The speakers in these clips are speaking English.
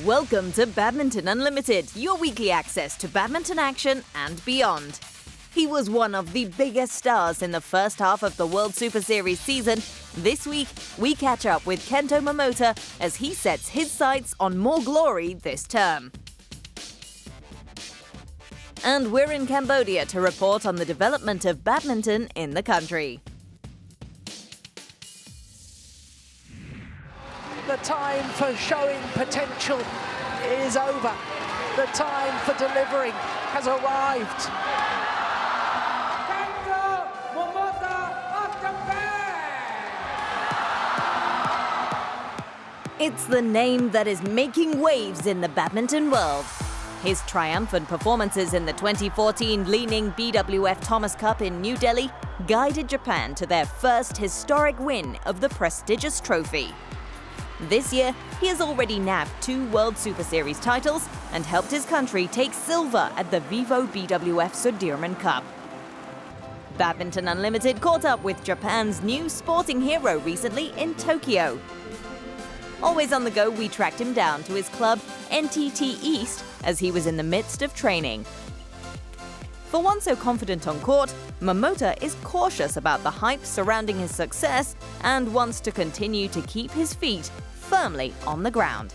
Welcome to Badminton Unlimited, your weekly access to badminton action and beyond. He was one of the biggest stars in the first half of the World Superseries season. This week, we catch up with Kento Momota as he sets his sights on more glory this term. And we're in Cambodia to report on the development of badminton in the country. The time for showing potential is over. The time for delivering has arrived. Kento Momota of Japan! It's the name that is making waves in the badminton world. His triumphant performances in the 2014 Li-Ning BWF Thomas Cup in New Delhi guided Japan to their first historic win of the prestigious trophy. This year, he has already nabbed 2 World Superseries titles and helped his country take silver at the Vivo BWF Sudirman Cup. Badminton Unlimited caught up with Japan's new sporting hero recently in Tokyo. Always on the go, we tracked him down to his club, NTT East, as he was in the midst of training. For one so confident on court, Momota is cautious about the hype surrounding his success and wants to continue to keep his feet firmly on the ground.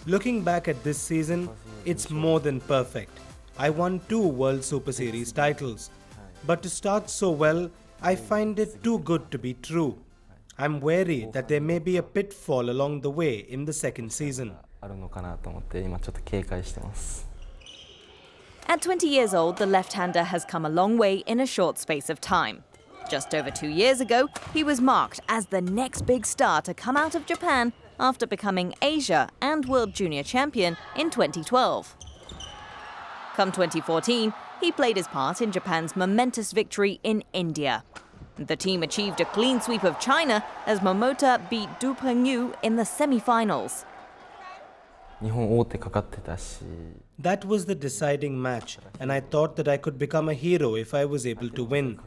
Looking back at this season, it's more than perfect. I won 2 World Super Series titles. But to start so well, I find it too good to be true. I'm wary that there may be a pitfall along the way in the second season. At 20 years old, the left-hander has come a long way in a short space of time. Just over 2 years ago, he was marked as the next big star to come out of Japan after becoming Asia and World Junior Champion in 2012. Come 2014, he played his part in Japan's momentous victory in India. The team achieved a clean sweep of China as Momota beat Du Pengyu in the semi-finals. That was the deciding match, and I thought that I could become a hero if I was able to win.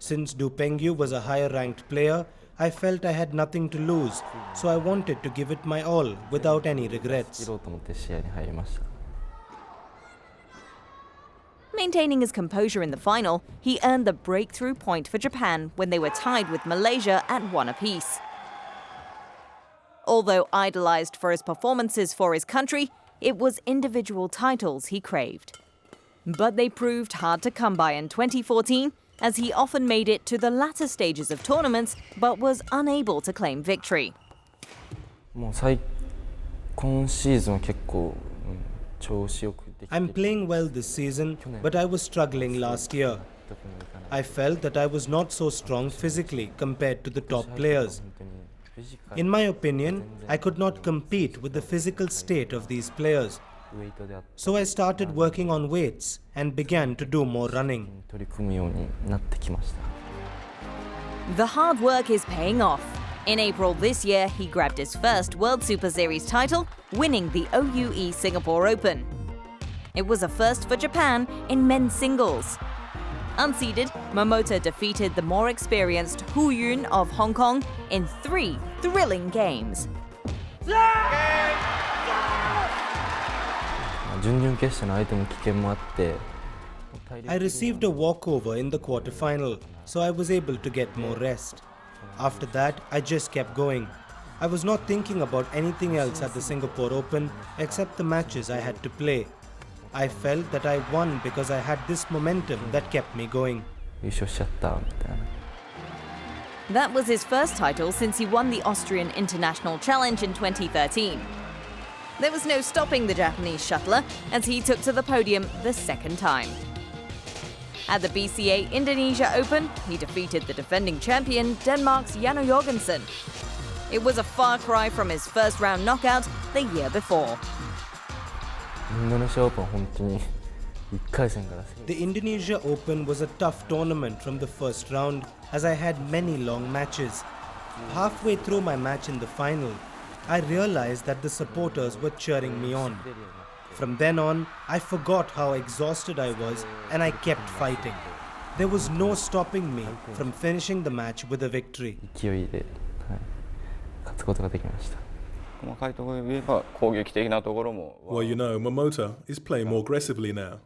Since Du Pengyu was a higher-ranked player, I felt I had nothing to lose, so I wanted to give it my all without any regrets. Maintaining his composure in the final, he earned the breakthrough point for Japan when they were tied with Malaysia at 1 apiece. Although idolized for his performances for his country, it was individual titles he craved. But they proved hard to come by in 2014, as he often made it to the latter stages of tournaments but was unable to claim victory. I'm playing well this season, but I was struggling last year. I felt that I was not so strong physically compared to the top players. In my opinion, I could not compete with the physical state of these players. So I started working on weights and began to do more running. The hard work is paying off. In April this year, he grabbed his first World Super Series title, winning the OUE Singapore Open. It was a first for Japan in men's singles. Unseeded, Momota defeated the more experienced Hu Yun of Hong Kong in 3 thrilling games. I received a walkover in the quarterfinal, so I was able to get more rest. After that, I just kept going. I was not thinking about anything else at the Singapore Open except the matches I had to play. I felt that I won because I had this momentum that kept me going. That was his first title since he won the Austrian International Challenge in 2013. There was no stopping the Japanese shuttler as he took to the podium the second time. At the BCA Indonesia Open, he defeated the defending champion, Denmark's Janne Jorgensen. It was a far cry from his first round knockout the year before. The Indonesia Open was a tough tournament from the first round as I had many long matches. Halfway through my match in the final, I realized that the supporters were cheering me on. From then on, I forgot how exhausted I was and I kept fighting. There was no stopping me from finishing the match with a victory. 勝つことができました。 Well, you know, Momota is playing more aggressively now.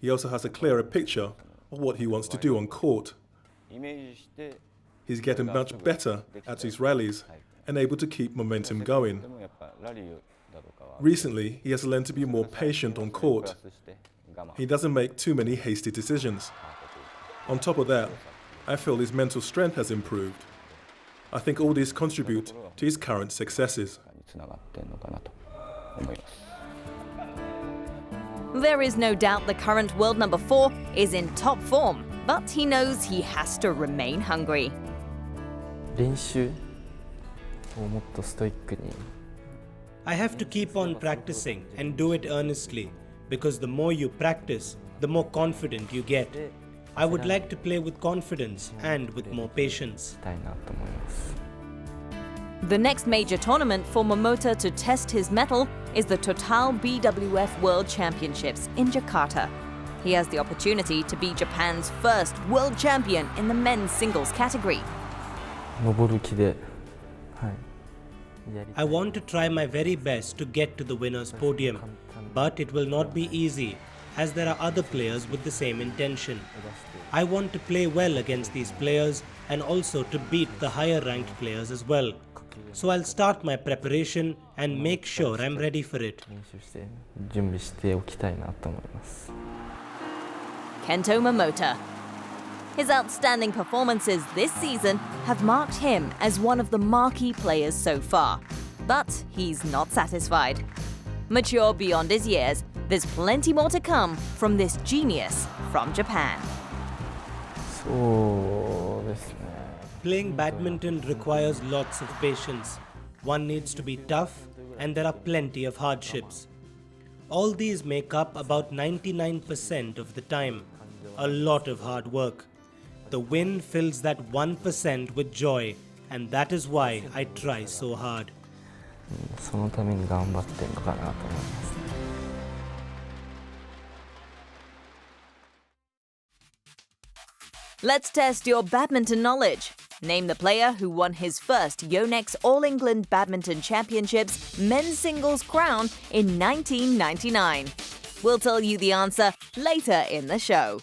He also has a clearer picture of what he wants to do on court. He's getting much better at his rallies and able to keep momentum going. Recently, he has learned to be more patient on court. He doesn't make too many hasty decisions. On top of that, I feel his mental strength has improved. I think all these contribute to his current successes. There is no doubt the current world number 4 is in top form, but he knows he has to remain hungry. 練習をもっとストイックに I have to keep on practicing and do it earnestly, because the more you practice, the more confident you get. I would like to play with confidence and with more patience. したいなと思います。 The next major tournament for Momota to test his mettle is the Total BWF World Championships in Jakarta. He has the opportunity to be Japan's first world champion in the men's singles category. 登る気で、はい。 I want to try my very best to get to the winner's podium, but it will not be easy, as there are other players with the same intention. I want to play well against these players and also to beat the higher ranked players as well. So I'll start my preparation and make sure I'm ready for it. 練習して準備しておきたいなと思います。 Kento Momota. His outstanding performances this season have marked him as one of the marquee players so far. But he's not satisfied. Mature beyond his years, there's plenty more to come from this genius from Japan. そうですね。 Playing badminton requires lots of patience. One needs to be tough, and there are plenty of hardships. All these make up about 99% of the time. A lot of hard work. The win fills that 1% with joy, and that is why I try so hard. そのために頑張ってるのかなと思います。 Let's test your badminton knowledge. Name the player who won his first Yonex All England Badminton Championships men's singles crown in 1999. We'll tell you the answer later in the show.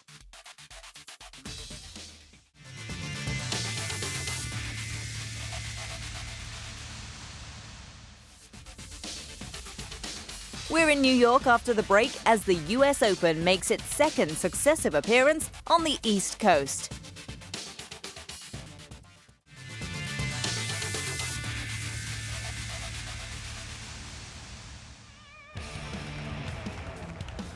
We're in New York after the break as the US Open makes its second successive appearance on the East Coast.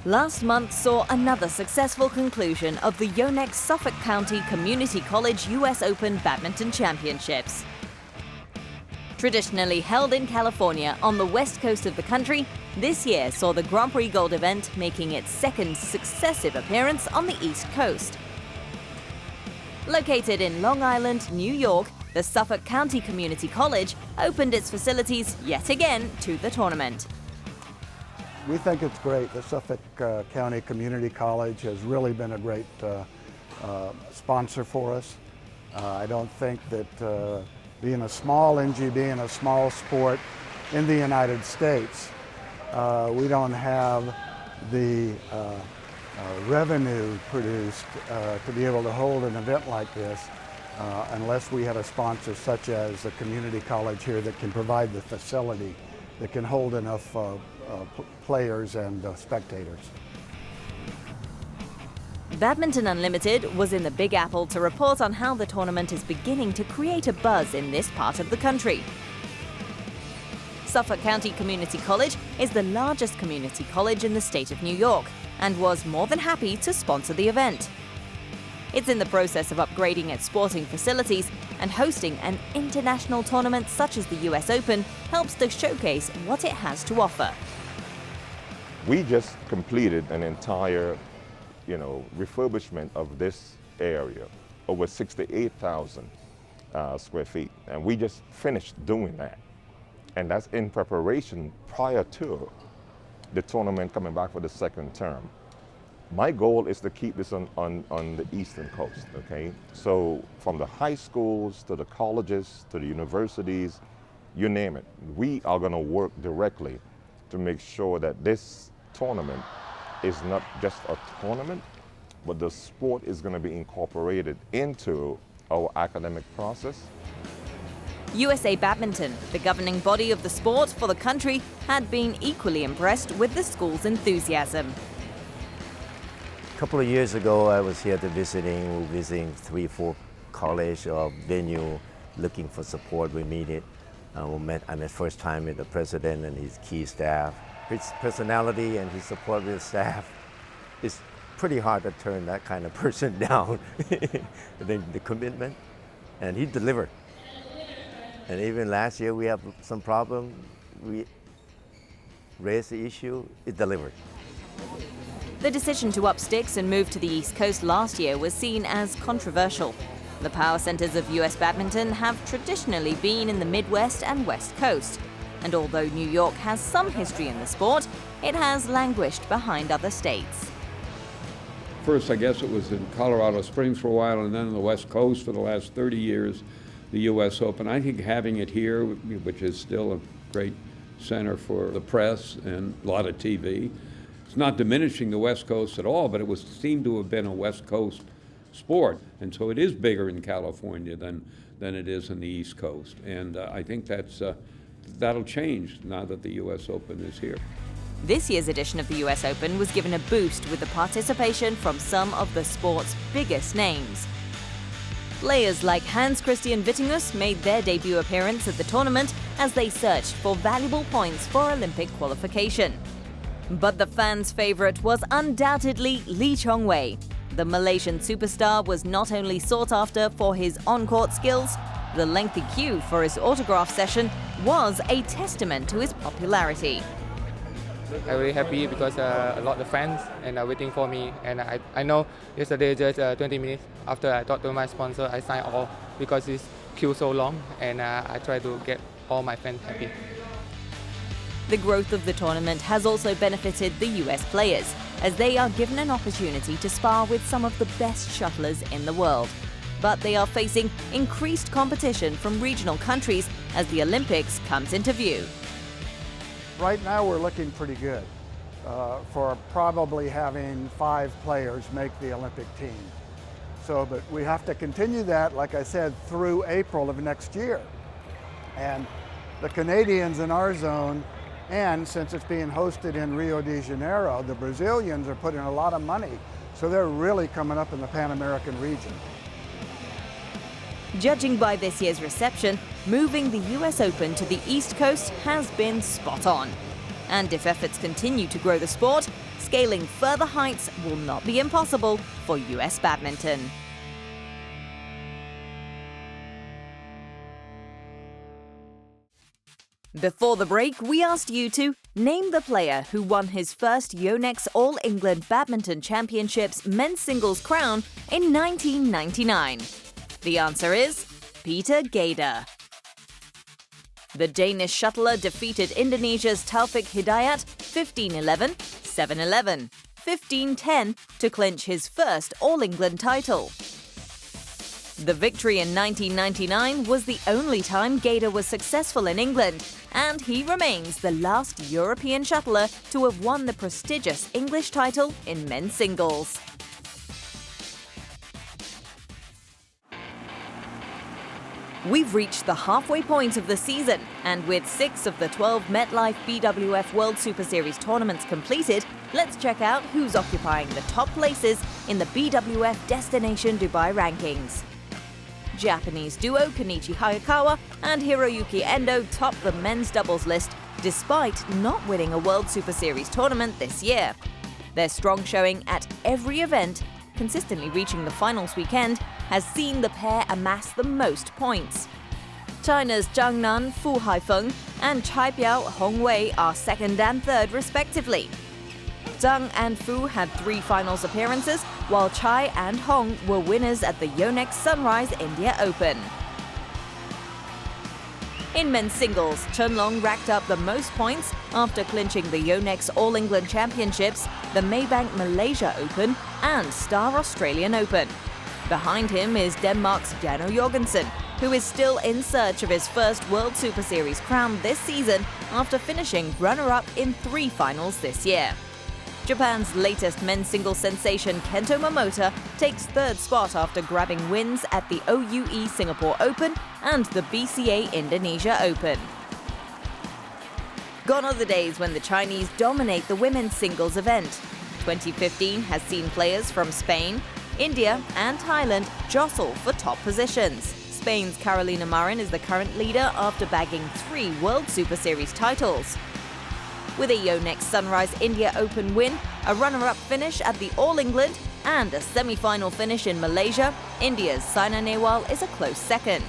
Last month saw another successful conclusion of the Yonex Suffolk County Community College US Open Badminton Championships. Traditionally held in California on the west coast of the country, this year saw the Grand Prix Gold event making its second successive appearance on the East Coast. Located in Long Island, New York, the Suffolk County Community College opened its facilities yet again to the tournament. We think it's great. The Suffolk County Community College has really been a great sponsor for us. I don't think that being a small NGB and a small sport in the United States, we don't have the revenue produced to be able to hold an event like this unless we have a sponsor such as a community college here that can provide the facility that can hold enough players and spectators. Badminton Unlimited was in the Big Apple to report on how the tournament is beginning to create a buzz in this part of the country. Suffolk County Community College is the largest community college in the state of New York and was more than happy to sponsor the event. It's in the process of upgrading its sporting facilities, and hosting an international tournament such as the US Open helps to showcase what it has to offer. We just completed an entire, refurbishment of this area, over 68,000 square feet, and we just finished doing that. And that's in preparation prior to the tournament coming back for the second term. My goal is to keep this on the eastern coast, okay? So from the high schools to the colleges to the universities, you name it. We are going to work directly to make sure that this tournament is not just a tournament, but the sport is going to be incorporated into our academic process. USA Badminton, the governing body of the sport for the country, had been equally impressed with the school's enthusiasm. A couple of years ago, I was here visiting 3-4 college or venue, looking for support. We met. I met first time with the president and his key staff. His personality and his support with the staff, it's pretty hard to turn that kind of person down. the commitment, and he delivered. And even last year we have some problem. We raised the issue, it delivered. The decision to up sticks and move to the East Coast last year was seen as controversial. The power centers of US badminton have traditionally been in the Midwest and West Coast. And although New York has some history in the sport, it has languished behind other states. First, I guess it was in Colorado Springs for a while, and then on the West Coast for the last 30 years, the US Open. I think having it here, which is still a great center for the press and a lot of TV, it's not diminishing the West Coast at all, but it seemed to have been a West Coast sport. And so it is bigger in California than it is in the East Coast. And I think that'll change now that the US Open is here. This year's edition of the US Open was given a boost with the participation from some of the sport's biggest names. Players like Hans Christian Vittingus made their debut appearance at the tournament as they searched for valuable points for Olympic qualification. But the fans' favorite was undoubtedly Lee Chong-wei. The Malaysian superstar was not only sought after for his on-court skills, the lengthy queue for his autograph session was a testament to his popularity. I'm really happy because a lot of fans are waiting for me, and I know yesterday just 20 minutes after I talked to my sponsor, I signed all because this queue so long, and I try to get all my fans happy. The growth of the tournament has also benefited the US players, as they are given an opportunity to spar with some of the best shuttlers in the world. But they are facing increased competition from regional countries as the Olympics comes into view. Right now we're looking pretty good for probably having 5 players make the Olympic team. But we have to continue that, like I said, through April of next year. And the Canadians in our zone, and since it's being hosted in Rio de Janeiro, the Brazilians are putting a lot of money. So they're really coming up in the Pan American region. Judging by this year's reception, moving the US Open to the East Coast has been spot on. And if efforts continue to grow the sport, scaling further heights will not be impossible for US badminton. Before the break, we asked you to name the player who won his first Yonex All-England Badminton Championships men's singles crown in 1999. The answer is Peter Gade. The Danish shuttler defeated Indonesia's Taufik Hidayat 15-11, 7-11, 15-10 to clinch his first All-England title. The victory in 1999 was the only time Gade was successful in England, and he remains the last European shuttler to have won the prestigious English title in men's singles. We've reached the halfway point of the season, and with 6 of the 12 MetLife BWF World Superseries tournaments completed, let's check out who's occupying the top places in the BWF Destination Dubai rankings. Japanese duo Kenichi Hayakawa and Hiroyuki Endo top the men's doubles list, despite not winning a World Super Series tournament this year. Their strong showing at every event, consistently reaching the finals weekend, has seen the pair amass the most points. China's Zhang Nan, Fu Haifeng and Chai Biao Hong Wei are second and third respectively. Zhang and Fu had 3 finals appearances, while Chai and Hong were winners at the Yonex Sunrise India Open. In men's singles, Chen Long racked up the most points after clinching the Yonex All-England Championships, the Maybank Malaysia Open and Star Australian Open. Behind him is Denmark's Janno Jorgensen, who is still in search of his first World Superseries crown this season after finishing runner-up in 3 finals this year. Japan's latest men's singles sensation Kento Momota takes 3rd spot after grabbing wins at the OUE Singapore Open and the BCA Indonesia Open. Gone are the days when the Chinese dominate the women's singles event. 2015 has seen players from Spain, India and Thailand jostle for top positions. Spain's Carolina Marin is the current leader after bagging 3 World Superseries titles. With a Yonex Sunrise India Open win, a runner-up finish at the All England and a semi-final finish in Malaysia, India's Saina Nehwal is a close second.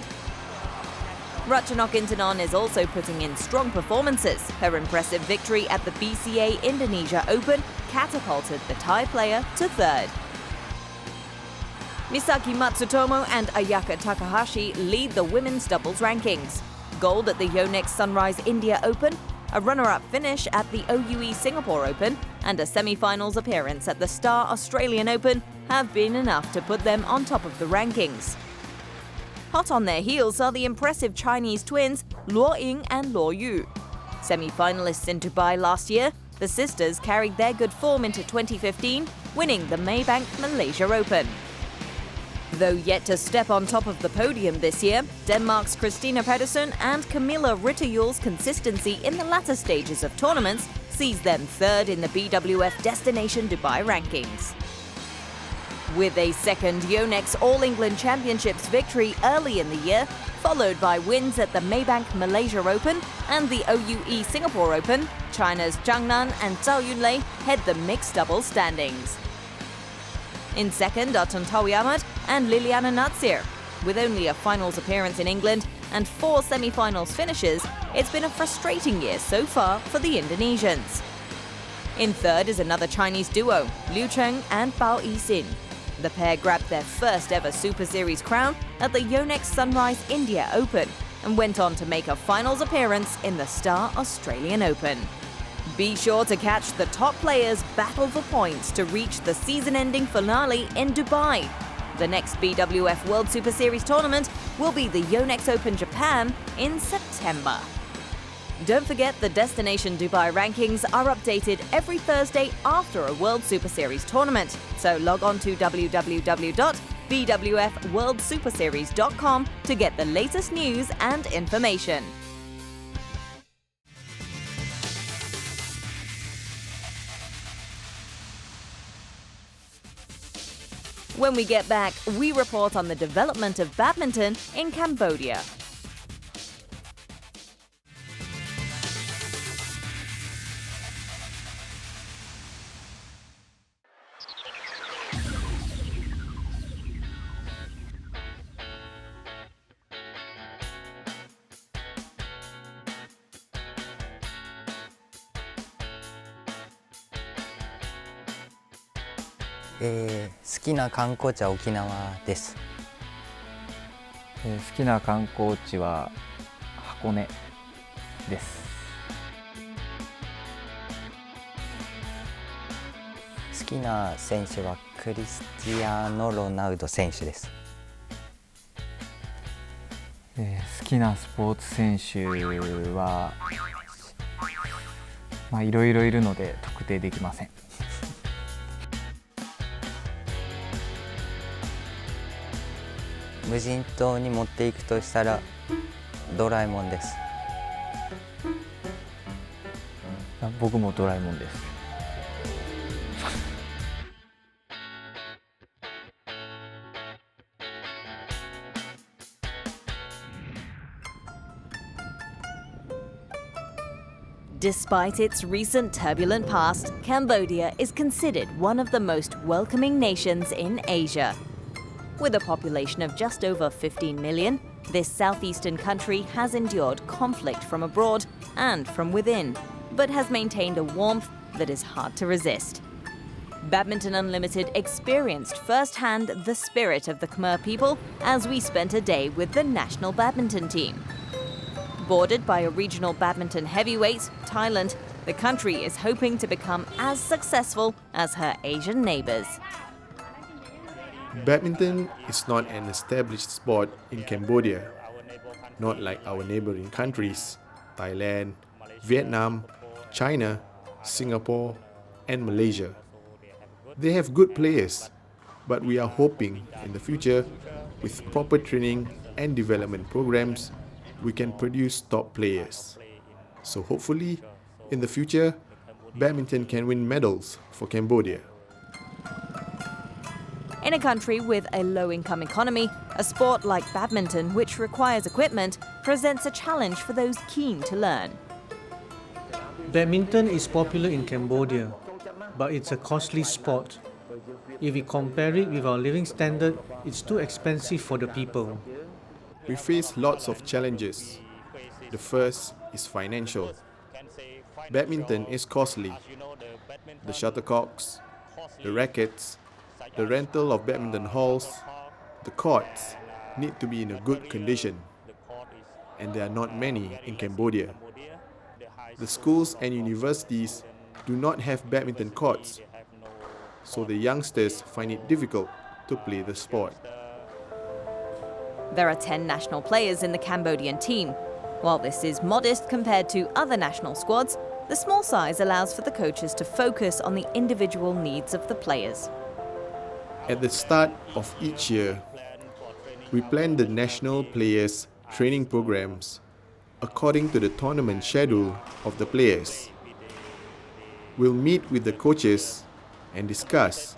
Ratchanok Intanon is also putting in strong performances. Her impressive victory at the BCA Indonesia Open catapulted the Thai player to 3rd. Misaki Matsutomo and Ayaka Takahashi lead the women's doubles rankings. Gold at the Yonex Sunrise India Open, a runner-up finish at the OUE Singapore Open, and a semi-finals appearance at the Star Australian Open have been enough to put them on top of the rankings. Hot on their heels are the impressive Chinese twins Luo Ying and Luo Yu. Semi-finalists in Dubai last year, the sisters carried their good form into 2015, winning the Maybank Malaysia Open. Though yet to step on top of the podium this year, Denmark's Christina Pedersen and Camilla Ritterjul's consistency in the latter stages of tournaments sees them 3rd in the BWF Destination Dubai rankings. With a second Yonex All England Championships victory early in the year, followed by wins at the Maybank Malaysia Open and the OUE Singapore Open, China's Zhang Nan and Zhao Yunlei head the mixed doubles standings. In second are Tontowi Ahmad and Liliana Natsir. With only a finals appearance in England and 4 semi-finals finishes, it's been a frustrating year so far for the Indonesians. In third is another Chinese duo, Liu Cheng and Bao Yixin. The pair grabbed their first ever Super Series crown at the Yonex Sunrise India Open and went on to make a finals appearance in the Star Australian Open. Be sure to catch the top players battle for points to reach the season-ending finale in Dubai. The next BWF World Superseries tournament will be the Yonex Open Japan in September. Don't forget the Destination Dubai rankings are updated every Thursday after a World Superseries tournament. So log on to www.bwfworldsuperseries.com to get the latest news and information. When we get back, we report on the development of badminton in Cambodia.好きな観光地は沖縄です。好きな観光地は箱根です。好きな選手はクリスティアーノ・ロナウド選手です。好きなスポーツ選手は、いろいろいるので特定できません。無人島に持っていくとしたらドラえもんです。僕もドラえもんです。Despite its recent turbulent past, Cambodia is considered one of the most welcoming nations in Asia. With a population of just over 15 million, this southeastern country has endured conflict from abroad and from within, but has maintained a warmth that is hard to resist. Badminton Unlimited experienced firsthand the spirit of the Khmer people as we spent a day with the national badminton team. Bordered by a regional badminton heavyweight, Thailand, the country is hoping to become as successful as her Asian neighbors. Badminton is not an established sport in Cambodia, not like our neighboring countries, Thailand, Vietnam, China, Singapore, and Malaysia. They have good players, but we are hoping in the future, with proper training and development programs, we can produce top players. So hopefully, in the future, badminton can win medals for Cambodia. In a country with a low-income economy, a sport like badminton, which requires equipment, presents a challenge for those keen to learn. Badminton is popular in Cambodia, but it's a costly sport. If we compare it with our living standard, it's too expensive for the people. We face lots of challenges. The first is financial. Badminton is costly. The shuttlecocks, the rackets, the rental of badminton halls, the courts need to be in a good condition. And there are not many in Cambodia. The schools and universities do not have badminton courts, so the youngsters find it difficult to play the sport. There are 10 national players in the Cambodian team. While this is modest compared to other national squads, the small size allows for the coaches to focus on the individual needs of the players. At the start of each year, we plan the national players' training programs according to the tournament schedule of the players. We'll meet with the coaches and discuss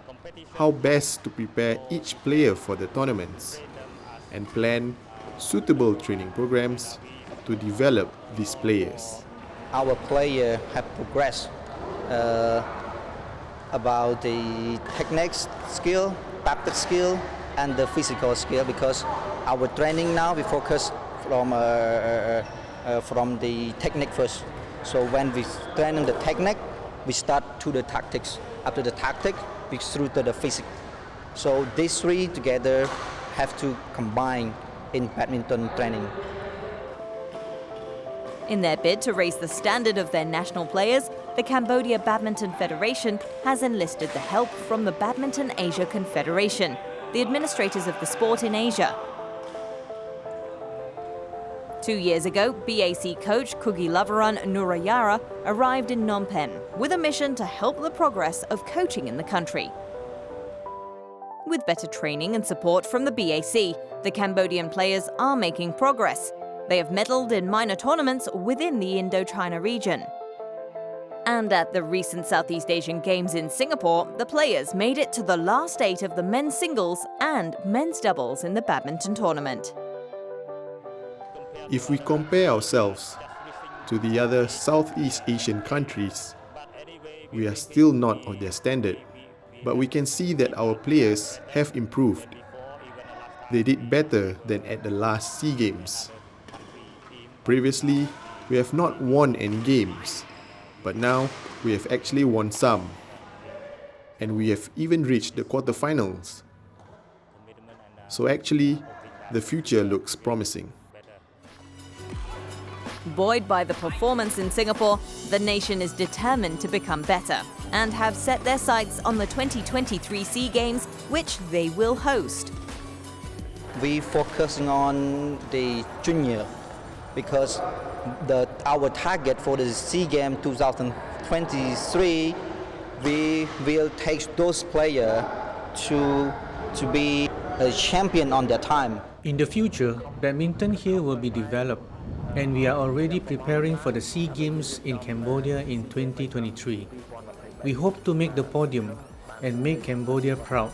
how best to prepare each player for the tournaments and plan suitable training programs to develop these players. Our players have progressed about the techniques skill, tactic skill, and the physical skill, because our training now we focus from the technique first. So when we train the technique, we start to the tactics. After the tactic, we through to the physics. So these three together have to combine in badminton training. In their bid to raise the standard of their national players, the Cambodia Badminton Federation has enlisted the help from the Badminton Asia Confederation, the administrators of the sport in Asia. 2 years ago, BAC coach Kugilavarun Nurayara arrived in Phnom Penh with a mission to help the progress of coaching in the country. With better training and support from the BAC, the Cambodian players are making progress. They have medalled in minor tournaments within the Indochina region. And at the recent Southeast Asian Games in Singapore, the players made it to the last 8 of the men's singles and men's doubles in the badminton tournament. If we compare ourselves to the other Southeast Asian countries, we are still not of their standard, but we can see that our players have improved. They did better than at the last SEA Games. Previously, we have not won any games, but now we have actually won some. And we have even reached the quarterfinals. So actually, the future looks promising. Buoyed by the performance in Singapore, the nation is determined to become better and have set their sights on the 2023 SEA Games, which they will host. We focusing on the junior because our target for the SEA Games 2023, we will take those players to be a champion on their time. In the future, badminton here will be developed, and we are already preparing for the SEA Games in Cambodia in 2023. We hope to make the podium and make Cambodia proud.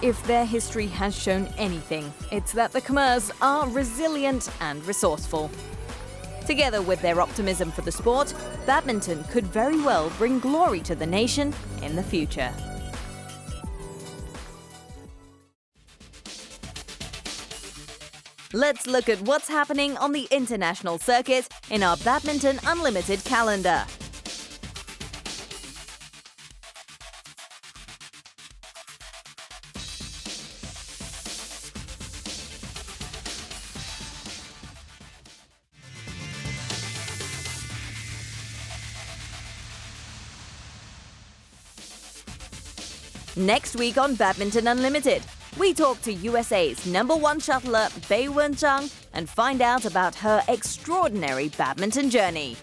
If their history has shown anything, it's that the Khmers are resilient and resourceful. Together with their optimism for the sport, badminton could very well bring glory to the nation in the future. Let's look at what's happening on the international circuit in our Badminton Unlimited calendar. Next week on Badminton Unlimited, we talk to USA's #1 shuttler Bei Wen Zhang and find out about her extraordinary badminton journey.